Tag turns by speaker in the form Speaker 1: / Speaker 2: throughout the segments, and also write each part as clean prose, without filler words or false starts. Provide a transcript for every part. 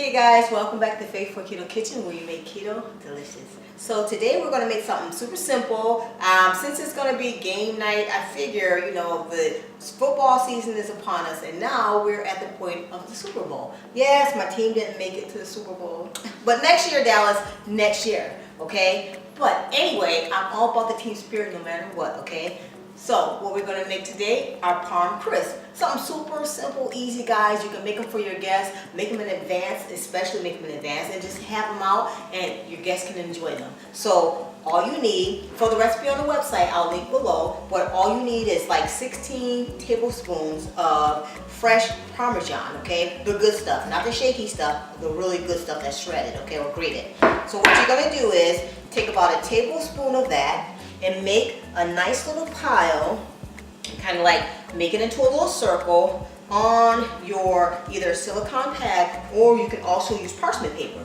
Speaker 1: Hey guys, welcome back to Faithful Keto Kitchen, where you make keto delicious. So today we're going to make something super simple. Since it's going to be game night, I figure, the football season is upon us, and now we're at the point of the Super Bowl. Yes, my team didn't make it to the Super Bowl, but next year, Dallas, next year, okay? But anyway, I'm all about the team spirit no matter what, okay? So what we're going to make today are parm crisps. Something super simple, easy, guys. You can make them for your guests, make them in advance, especially make them in advance, and just have them out and your guests can enjoy them. So all you need, for the recipe on the website, I'll link below, but all you need is like 16 tablespoons of fresh Parmesan, okay? The good stuff, not the shaky stuff, the really good stuff that's shredded, okay, or grated. So what you're going to do is take about a tablespoon of that and make a nice little pile, kind of like make it into a little circle on your either silicone pad, or you can also use parchment paper.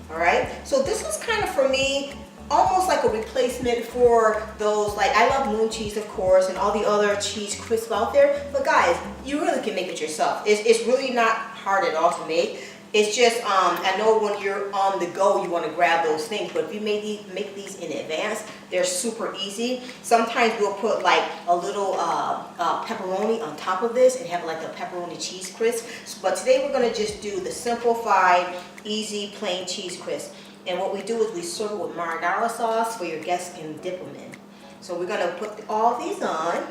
Speaker 1: All right, so this is kind of, for me, almost like a replacement for those, like, I love moon cheese, of course, and all the other cheese crisps out there, but guys, you really can make it yourself. It's really not hard at all to make. It's just, I know when you're on the go, you want to grab those things, but if you make these in advance, they're super easy. Sometimes we'll put like a little pepperoni on top of this and have like a pepperoni cheese crisp. But today we're going to just do the simplified, easy, plain cheese crisp. And what we do is we serve it with marinara sauce for your guests can dip them in. So we're going to put all these on.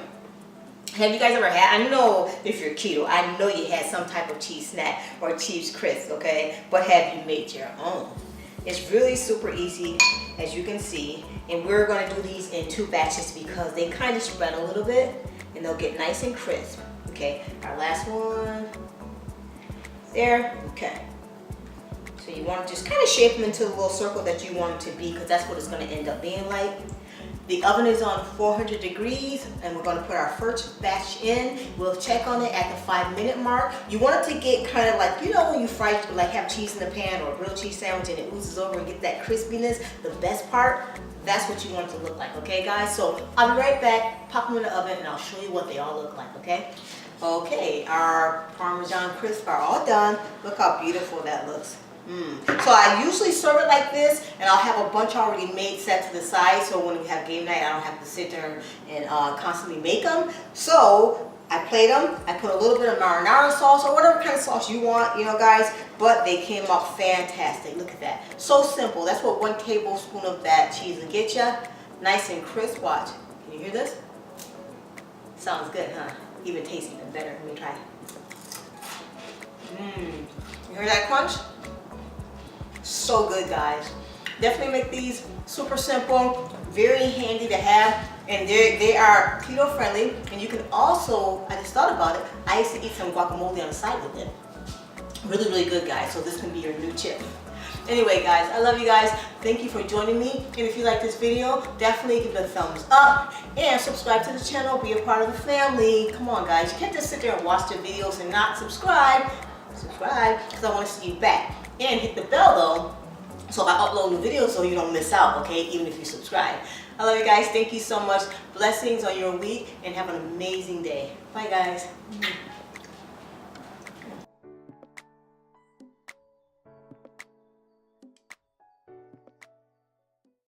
Speaker 1: Have you guys ever had, I know if you're keto, I know you had some type of cheese snack or cheese crisp, okay? But have you made your own? It's really super easy, as you can see. And we're going to do these in 2 batches because they kind of spread a little bit and they'll get nice and crisp. Okay, our last one. There, okay. So you want to just kind of shape them into the little circle that you want them to be, because that's what it's going to end up being like. The oven is on 400 degrees and we're going to put our first batch in. We'll check on it at the 5-minute mark. You want it to get kind of like, when you fry, like have cheese in the pan or a grilled cheese sandwich and it oozes over and get that crispiness, the best part, that's what you want it to look like, okay guys? So I'll be right back, pop them in the oven, and I'll show you what they all look like, okay? Okay, our Parmesan crisps are all done. Look how beautiful that looks. So I usually serve it like this, and I'll have a bunch already made set to the side, so when we have game night I don't have to sit there and constantly make them. So I plate them, I put a little bit of marinara sauce or whatever kind of sauce you want, guys, but they came out fantastic. Look at that, so simple. That's what 1 tablespoon of that cheese will get you. Nice and crisp. Watch, can you hear this? Sounds good, huh? Even tastes even better. Let me try. You hear that crunch? So good, guys. Definitely make these super simple, very handy to have, and they are keto friendly. And you can also, I just thought about it, I used to eat some guacamole on the side with it. Really, really good, guys. So this can be your new chip. Anyway, guys, I love you guys. Thank you for joining me. And if you like this video, definitely give it a thumbs up and subscribe to the channel. Be a part of the family. Come on, guys. You can't just sit there and watch the videos and not subscribe. Subscribe, because I want to see you back. And hit the bell though, so if I upload new videos so you don't miss out, okay, even if you subscribe. I love you guys. Thank you so much. Blessings on your week and have an amazing day. Bye, guys.